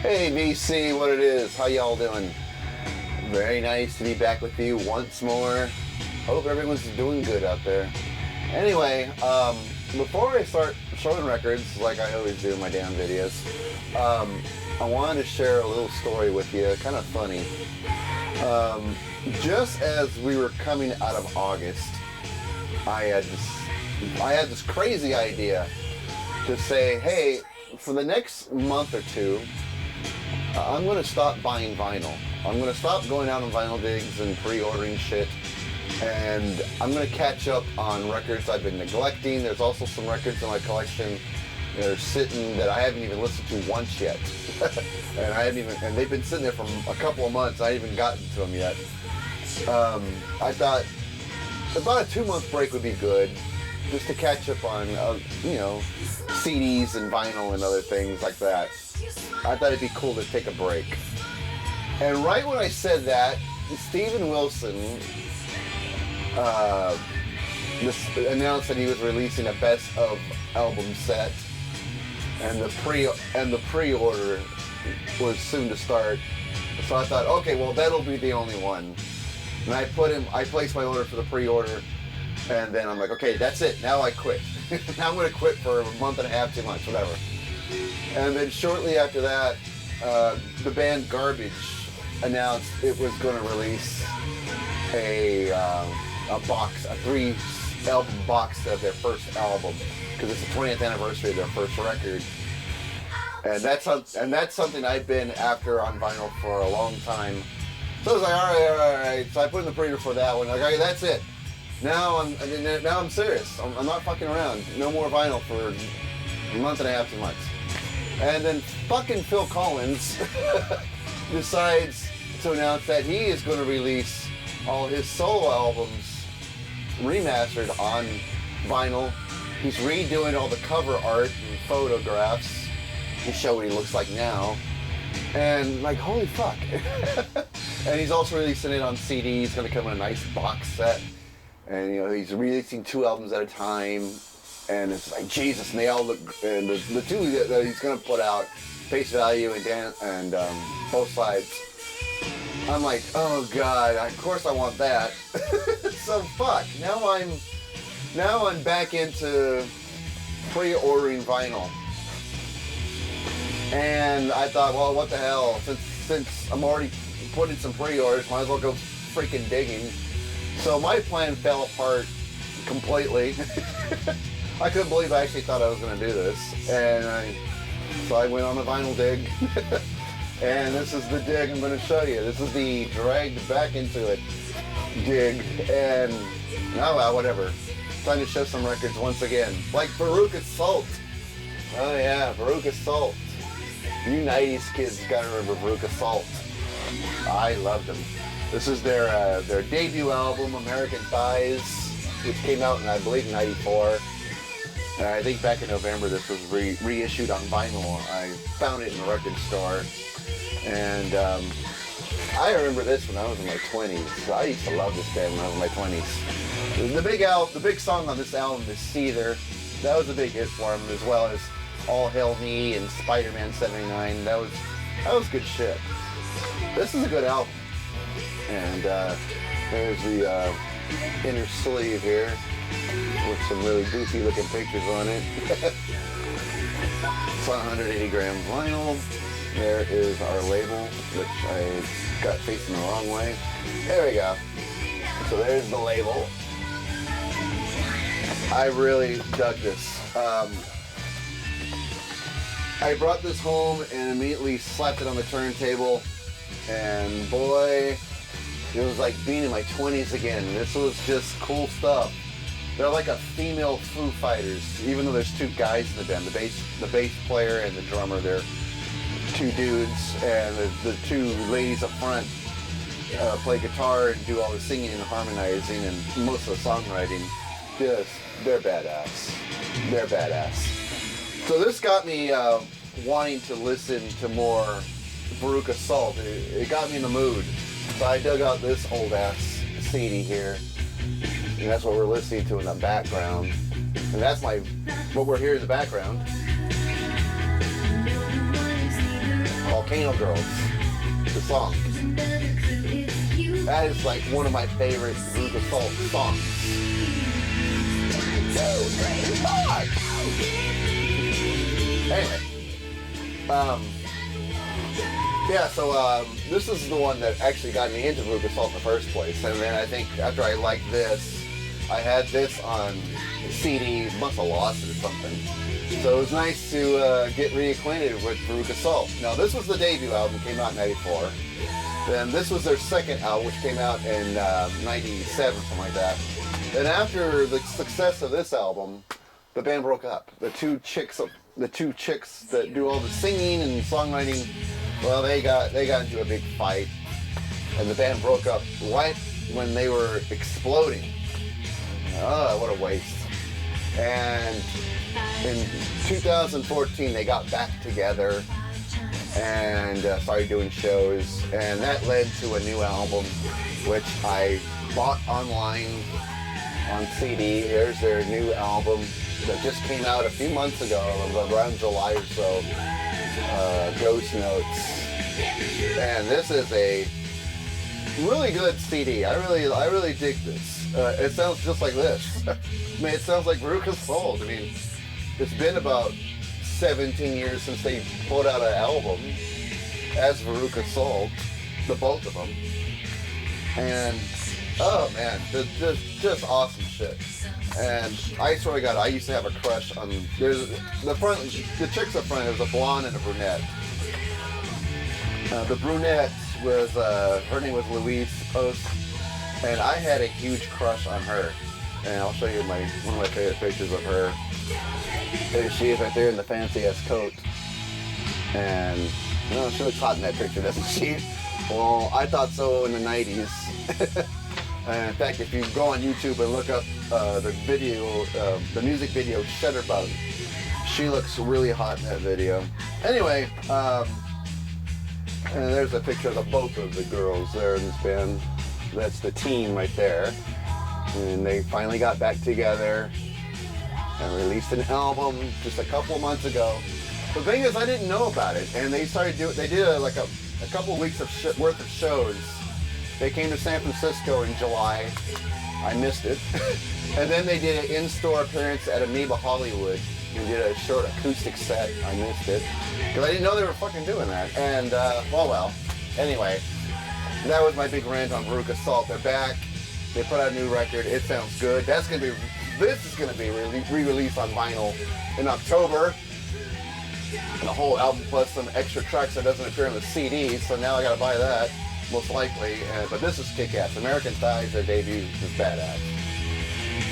Hey VC, what it is? How y'all doing? Very nice to be back with you once more. Hope everyone's doing good out there. Anyway, before I start showing records, like I always do in my damn videos, I wanted to share a little story with you, kind of funny. Just as we were coming out of August, I had this crazy idea to say, hey, for the next month or two, I'm going to stop buying vinyl. I'm going to stop going out on vinyl digs and pre-ordering shit. And I'm going to catch up on records I've been neglecting. There's also some records in my collection that are sitting that I haven't even listened to once yet. and they've been sitting there for a couple of months. I haven't even gotten to them yet. I thought about a 2-month break would be good, just to catch up on, CDs and vinyl and other things like that. I thought it'd be cool to take a break. And right when I said that, Steven Wilson announced that he was releasing a best of album set, and the pre-order was soon to start. So I thought, okay, well that'll be the only one. And I placed my order for the pre-order, and then I'm like, okay, that's it. Now I quit. Now I'm gonna quit for a month and a half, 2 months, whatever. And then shortly after that, the band Garbage announced it was going to release a 3-album box of their first album, because it's the 20th anniversary of their first record. And that's something I've been after on vinyl for a long time. So I was like, all right. So I put in the pre-order for that one. Like, okay, that's it. Now I'm serious. I'm not fucking around. No more vinyl for a month and a half, 2 months. And then fucking Phil Collins decides to announce that he is going to release all his solo albums remastered on vinyl. He's redoing all the cover art and photographs to show what he looks like now. And like, holy fuck. And he's also releasing it on CD. It's going to come in a nice box set. And he's releasing 2 albums at a time. And it's like, Jesus, and they all look, and the 2 that he's going to put out, Face Value and Both Sides, I'm like, oh God, of course I want that. So fuck, now I'm back into pre-ordering vinyl. And I thought, well, what the hell, since I'm already putting some pre-orders, might as well go freaking digging. So my plan fell apart completely. I couldn't believe I actually thought I was going to do this. And so I went on a vinyl dig. And this is the dig I'm going to show you. This is the dragged back into it dig. And oh well, whatever. Time to show some records once again. Like Veruca Salt. Oh yeah, Veruca Salt. You 90s kids gotta remember Veruca Salt. I loved them. This is their debut album, American Thighs, which came out in, I believe, '94. I think back in November this was reissued on vinyl. I found it in a record store. And I remember this when I was in my 20s. I used to love this band when I was in my 20s. The big song on this album is Seether. That was a big hit for them, as well as All Hail Me and Spider-Man 79. That was good shit. This is a good album. And there's the inner sleeve here with some really goofy looking pictures on it. It's 180 gram vinyl. There is our label, which I got facing the wrong way. There we go. So there's the label. I really dug this. I brought this home and immediately slapped it on the turntable, and boy, it was like being in my 20s again. This was just cool stuff. They're like a female Foo Fighters, even though there's 2 guys in the band. The bass player and the drummer, they're 2 dudes, and the 2 ladies up front play guitar and do all the singing and harmonizing and most of the songwriting. They're badass. They're badass. So this got me wanting to listen to more Veruca Salt. It got me in the mood. So I dug out this old ass CD here. And that's what we're listening to in the background. And that's what we're hearing in the background. Volcano Girls, the song. That is like one of my favorite Veruca Salt songs. 2, 3, 4. Anyway, yeah, so this is the one that actually got me into Veruca Salt in the first place. And then I think after I liked this, I had this on CD, must have lost it or something. So it was nice to get reacquainted with Veruca Salt. Now this was the debut album, came out in '94. Then this was their second album, which came out in '97, something like that. Then after the success of this album, the band broke up. The two chicks that do all the singing and songwriting, well, they got into a big fight, and the band broke up right when they were exploding. Oh, what a waste. And in 2014, they got back together and started doing shows, and that led to a new album, which I bought online on CD. Here's their new album that just came out a few months ago, around July or so, Ghost Notes. And this is a really good CD. I really dig this. It sounds just like this. I mean, it sounds like Veruca Salt. I mean, it's been about 17 years since they put out an album as Veruca Salt, the both of them. And oh man, just awesome shit. And I swear to God, I used to have a crush on the chicks up front. There was a blonde and a brunette. The brunette was her name was Louise Post, and I had a huge crush on her. And I'll show you one of my favorite pictures of her. There she is right there in the fancy ass coat. And she looks hot in that picture, doesn't she? Well, I thought so in the 90s. And in fact, if you go on YouTube and look up the video, the music video Shutterbug, she looks really hot in that video. Anyway, and there's a picture of the both of the girls there in this band. That's the team right there. And they finally got back together and released an album just a couple of months ago. The thing is, I didn't know about it, and they did a couple of weeks worth of shows. They came to San Francisco in July. I missed it. And then they did an in-store appearance at Amoeba Hollywood. They did a short acoustic set. I missed it because I didn't know they were fucking doing that. And well. Anyway, that was my big rant on Veruca Salt. They're back. They put out a new record. It sounds good. This is gonna be re-released on vinyl in October. And the whole album plus some extra tracks that doesn't appear on the CD. So now I gotta buy that, most likely. But this is kick-ass. American Thighs, their debut, is badass.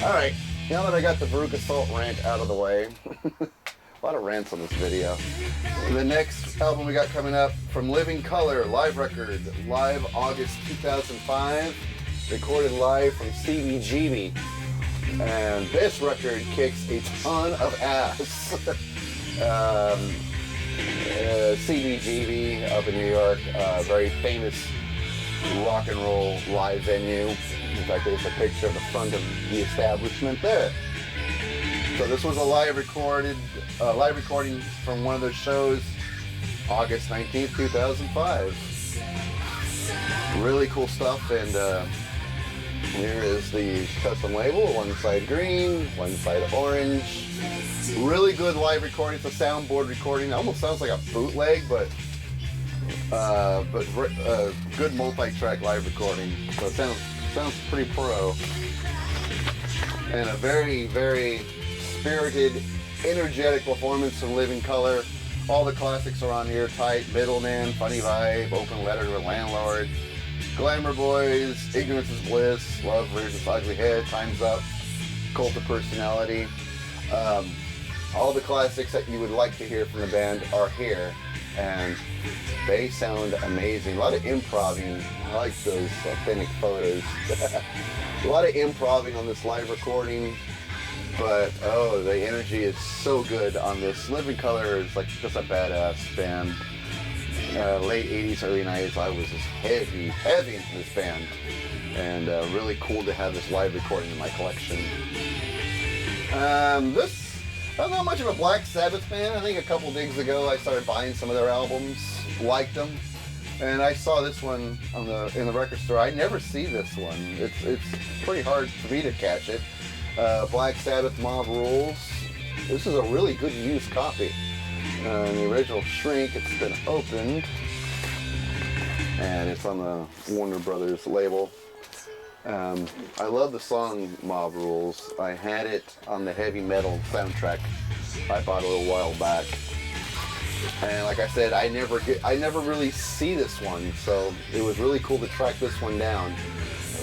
All right, now that I got the Veruca Salt rant out of the way, a lot of rants on this video. The next album we got coming up from Living Colour, live record, live August 2005. Recorded live from CBGB, and this record kicks a ton of ass. CBGB up in New York, very famous rock and roll live venue. In fact, there's a picture of the front of the establishment there. So this was a live recording from one of their shows, August 19th, 2005. Really cool stuff, and here is the custom label, one side green, one side orange. Really good live recording. It's a soundboard recording. It almost sounds like a bootleg, but good multi-track live recording. So it sounds pretty pro. And a very, very spirited, energetic performance from Living Colour. All the classics are on here: Tight, Middleman, Funny Vibe, Open Letter to a Landlord, Glamour Boys, Ignorance is Bliss, Love Rears Its Ugly Head, Time's Up, Cult of Personality. All the classics that you would like to hear from the band are here, and they sound amazing. A lot of improvising. I like those authentic photos. A lot of improvising on this live recording, but the energy is so good on this. Living Colour is like just a badass band. Late 80s, early 90s, I was just heavy into this band, and really cool to have this live recording in my collection. This I'm not much of a Black Sabbath fan. I think a couple digs ago I started buying some of their albums, liked them, and I saw this one in the record store. I never see this one. It's pretty hard for me to catch it. Black Sabbath Mob Rules. This is a really good used copy. The original Shrink, it's been opened, and it's on the Warner Brothers label. I love the song Mob Rules. I had it on the heavy metal soundtrack I bought a little while back. And like I said, I never really see this one, so it was really cool to track this one down.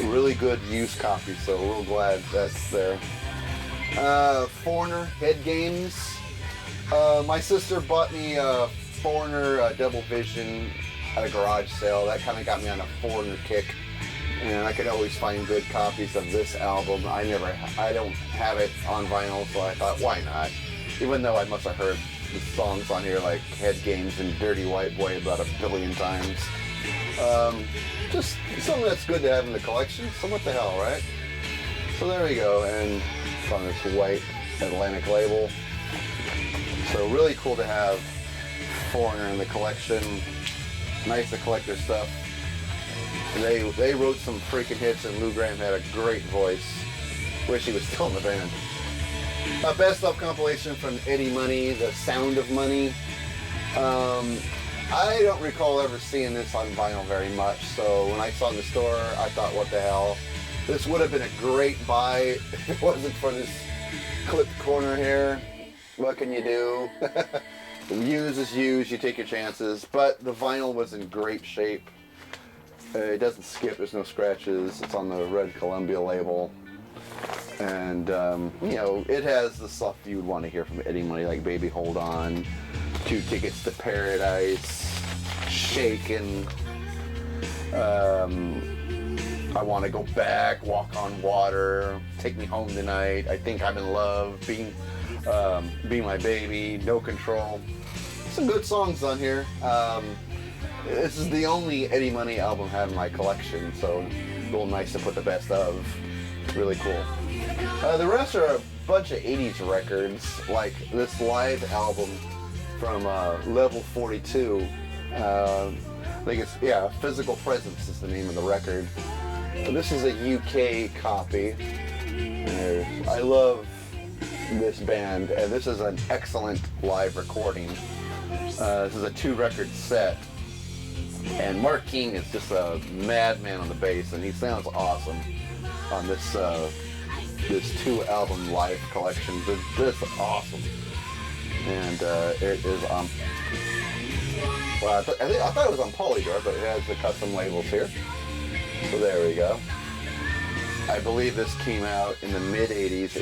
A really good used copy, so real glad that's there. Foreigner Head Games. My sister bought me a Foreigner Double Vision at a garage sale. That kind of got me on a Foreigner kick, and I could always find good copies of this album. I don't have it on vinyl, so I thought, why not? Even though I must have heard the songs on here like Head Games and Dirty White Boy about 1 billion times. Just something that's good to have in the collection. So what the hell, right? So there we go, and it's on this white Atlantic label. So really cool to have Foreigner in the collection. Nice to collect their stuff. And they wrote some freaking hits, and Lou Gramm had a great voice. Wish he was still in the band. A best of compilation from Eddie Money, The Sound of Money. I don't recall ever seeing this on vinyl very much, so when I saw it in the store, I thought, what the hell? This would have been a great buy if it wasn't for this clipped corner here. What can you do? Used is used, you take your chances, but the vinyl was in great shape. It doesn't skip, there's no scratches. It's on the red Columbia label. And, you know, it has the stuff you would want to hear from Eddie Money, like Baby Hold On, 2 Tickets to Paradise, Shakin', I Want to Go Back, Walk on Water, Take Me Home Tonight, I Think I'm in Love, Be My Baby, No Control. Some good songs on here. This is the only Eddie Money album I have in my collection, so a little nice to put the best of. Really cool. The rest are a bunch of 80s records, like this live album from Level 42. I think it's, yeah, Physical Presence is the name of the record. This is a UK copy. I love this band, and this is an excellent live recording. This is a 2-record set, and Mark King is just a madman on the bass, and he sounds awesome on this this 2-album live collection. This is awesome, and it is on. Well, I thought it was on Polydor, but it has the custom labels here. So there we go. I believe this came out in the mid 80s,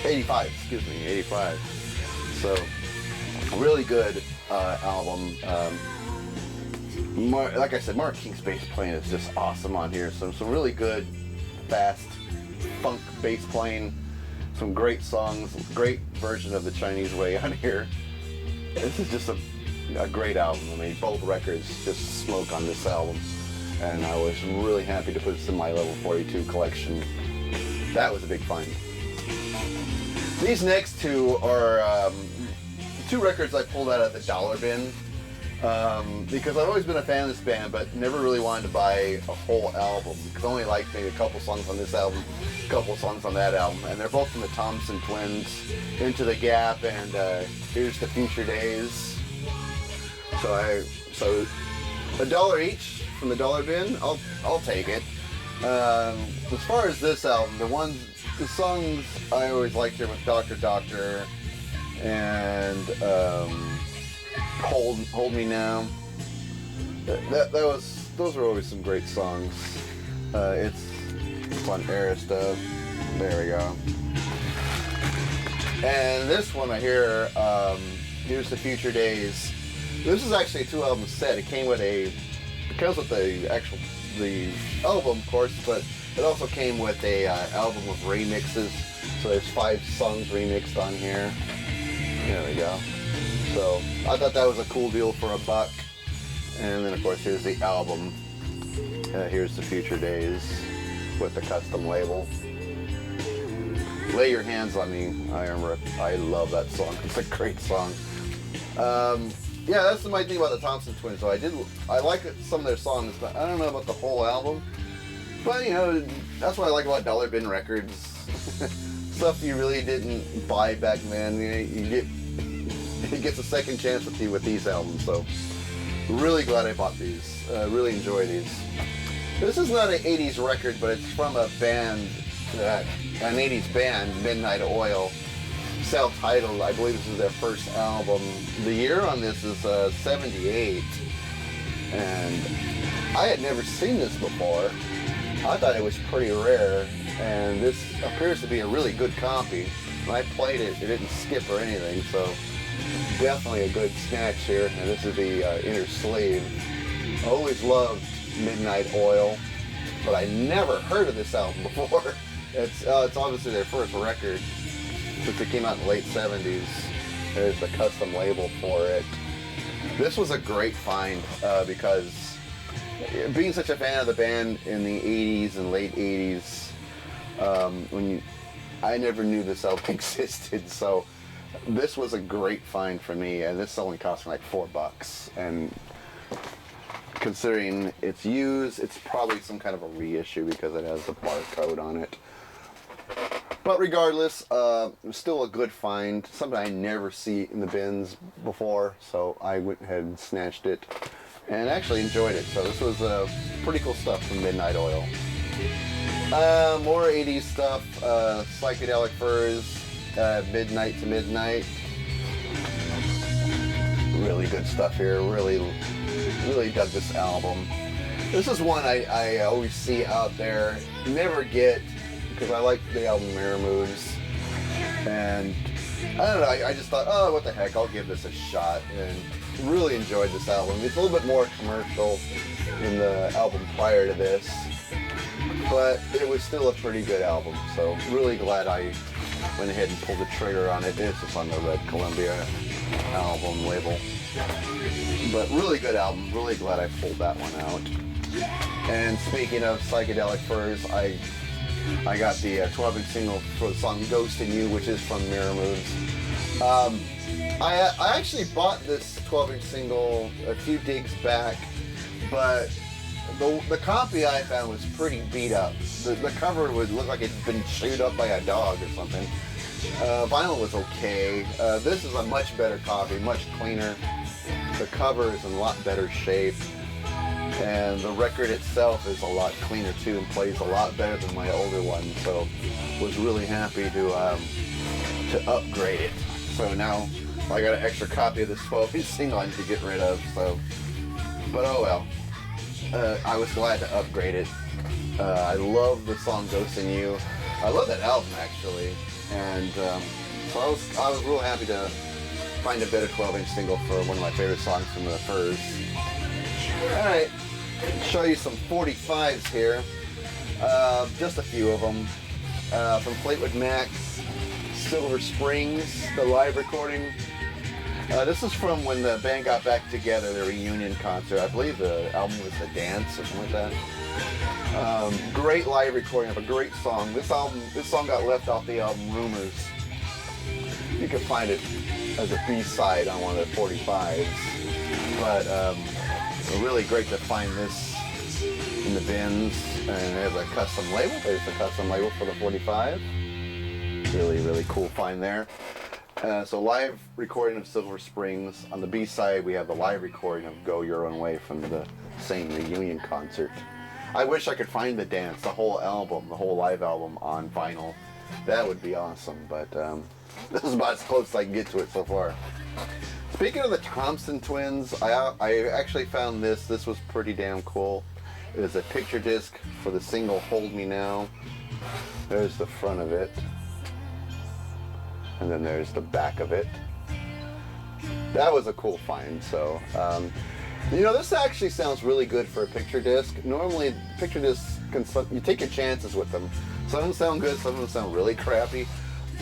85. Excuse me, 85. So really good album. Like I said, Mark King's bass playing is just awesome on here. Some really good, fast funk bass playing. Some great songs, great version of the Chinese Way on here. This is just a great album. I mean, both records just smoke on this album. And I was really happy to put this in my Level 42 collection. That was a big find. These next 2 are 2 records I pulled out of the dollar bin. Because I've always been a fan of this band, but never really wanted to buy a whole album. Because I only liked maybe a couple songs on this album, a couple songs on that album. And they're both from the Thompson Twins, Into the Gap and Here's to Future Days. So $1 each from the dollar bin, I'll take it. As far as this album, the songs I always liked here with Dr. Doctor and Hold Me Now. Those were always some great songs. It's on Arista. There we go. And this one I hear, Here's to Future Days. This is actually a 2-album set. It comes with the album, of course, but it also came with a album of remixes. So there's 5 songs remixed on here. There we go. So I thought that was a cool deal for $1. And then of course here's the album. Here's the Future Days with the custom label. Lay Your Hands on Me. I remember it. I love that song. It's a great song. Yeah, that's my thing about the Thompson Twins. So I like some of their songs, but I don't know about the whole album. But you know, that's what I like about Dollar Bin Records. Stuff you really didn't buy back then. It gets a second chance with you with these albums. So really glad I bought these. Really enjoy these. This is not an 80s record, but it's from a band, an 80s band, Midnight Oil. Self-titled. I believe this is their first album. The year on this is 78, and I had never seen this before. I thought it was pretty rare, and this appears to be a really good copy. When I played it, it didn't skip or anything, so definitely a good snatch here. And this is the Inner Slave. I always loved Midnight Oil, but I never heard of this album before. It's obviously their first record. Since it came out in the late 70s, there's a custom label for it. This was a great find because being such a fan of the band in the 80s and late 80s, I never knew this album existed, so this was a great find for me, and this only cost me like $4. And considering it's used, it's probably some kind of a reissue because it has the barcode on it. But regardless, still a good find. Something I never see in the bins before, so I went ahead and snatched it and actually enjoyed it. So this was pretty cool stuff from Midnight Oil. More 80s stuff, Psychedelic Furs, Midnight to Midnight. Really good stuff here. Really dug this album. This is one I always see out there, never get, because I like the album Mirror Moves, and I don't know, I just thought, oh, what the heck, I'll give this a shot, and really enjoyed this album. It's a little bit more commercial than the album prior to this, but it was still a pretty good album, so really glad I went ahead and pulled the trigger on it. It's just on the Red Columbia album label, but really good album, really glad I pulled that one out. And speaking of Psychedelic Furs, I got the 12-inch single for the song Ghost in You, which is from Mirror Moves. I actually bought this 12-inch single a few digs back, but the copy I found was pretty beat up. The cover would look like it'd been chewed up by a dog or something. Vinyl was okay. This is a much better copy, much cleaner. The cover is in a lot better shape. And the record itself is a lot cleaner too and plays a lot better than my older one, so was really happy to upgrade it. So now I got an extra copy of this 12-inch single I need to get rid of, so, but oh well. I was glad to upgrade it. I love the song Ghost in You. I love that album actually, and so I was real happy to find a better 12-inch single for one of my favorite songs from the Furs. Alright, show you some 45s here. Just a few of them. From Fleetwood Mac, Silver Springs, the live recording. This is from when the band got back together, their reunion concert. I believe the album was The Dance or something like that. Great live recording of a great song. This song got left off the album Rumors. You can find it as a B-side on one of the 45s. But really great to find this in the bins, and there's a custom label. There's a custom label for the 45. Really cool find there. So live recording of Silver Springs. On the B-side, we have the live recording of Go Your Own Way from the same reunion concert. I wish I could find The Dance, the whole album, the whole live album on vinyl. That would be awesome, but this is about as close as I can get to it so far. Speaking of the Thompson Twins, I actually found this. This was pretty damn cool. It is a picture disc for the single Hold Me Now. There's the front of it. And then there's the back of it. That was a cool find. So, you know, this actually sounds really good for a picture disc. Normally, picture discs, you take your chances with them. Some of them sound good, some of them sound really crappy.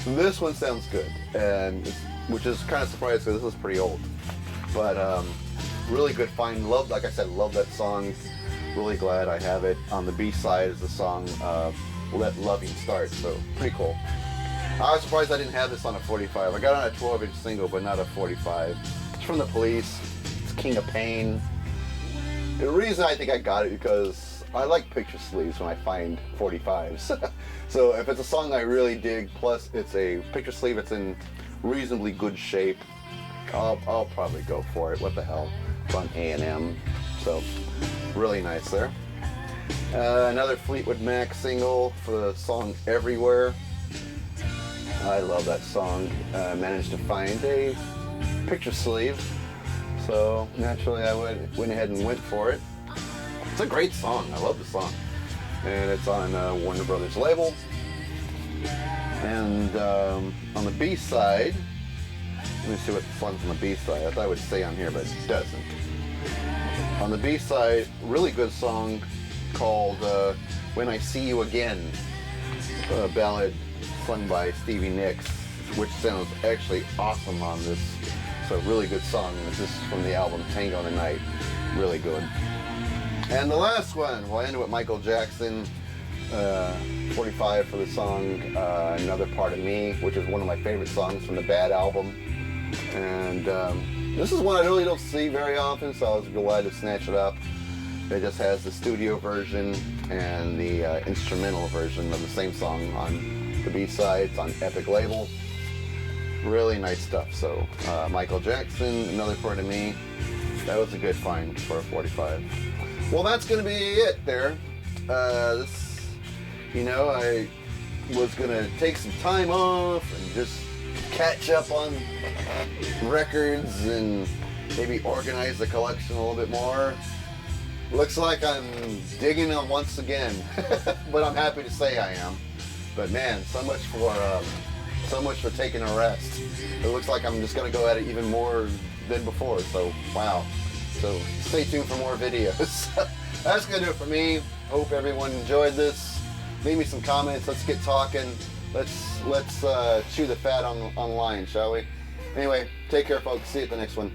This one sounds good, and which is kind of surprising because this is pretty old. But really good find. Like I said, love that song. Really glad I have it. On the B-side is the song Let Loving Start, so pretty cool. I was surprised I didn't have this on a 45. I got it on a 12-inch single, but not a 45. It's from The Police. It's King of Pain. The reason I think I got it because I like picture sleeves when I find 45s. So if it's a song I really dig, plus it's a picture sleeve, it's in reasonably good shape, I'll probably go for it. What the hell? It's on A&M. So really nice there. Another Fleetwood Mac single for the song Everywhere. I love that song. Managed to find a picture sleeve, so naturally I went ahead and went for it. It's a great song. I love the song, and it's on Warner Brothers label. And on the B side, let me see what the song's on the B side. I thought I would say on here, but it doesn't. On the B side, really good song called When I See You Again, a ballad sung by Stevie Nicks, which sounds actually awesome on this. So really good song. This is from the album Tango in the Night. Really good. And the last one, we'll end with Michael Jackson, 45 for the song Another Part of Me, which is one of my favorite songs from the Bad album. And this is one I really don't see very often, so I was glad to snatch it up. It just has the studio version and the instrumental version of the same song on the B-side. It's on Epic label. Really nice stuff. So Michael Jackson, Another Part of Me. That was a good find for a 45. Well, that's going to be it there. I was going to take some time off and just catch up on records and maybe organize the collection a little bit more. Looks like I'm digging them once again, but I'm happy to say I am. But man, so much for taking a rest. It looks like I'm just going to go at it even more than before. So wow. So stay tuned for more videos. That's going to do it for me. Hope everyone enjoyed this. Leave me some comments. Let's get talking. Let's chew the fat online, shall we? Anyway, take care, folks. See you at the next one.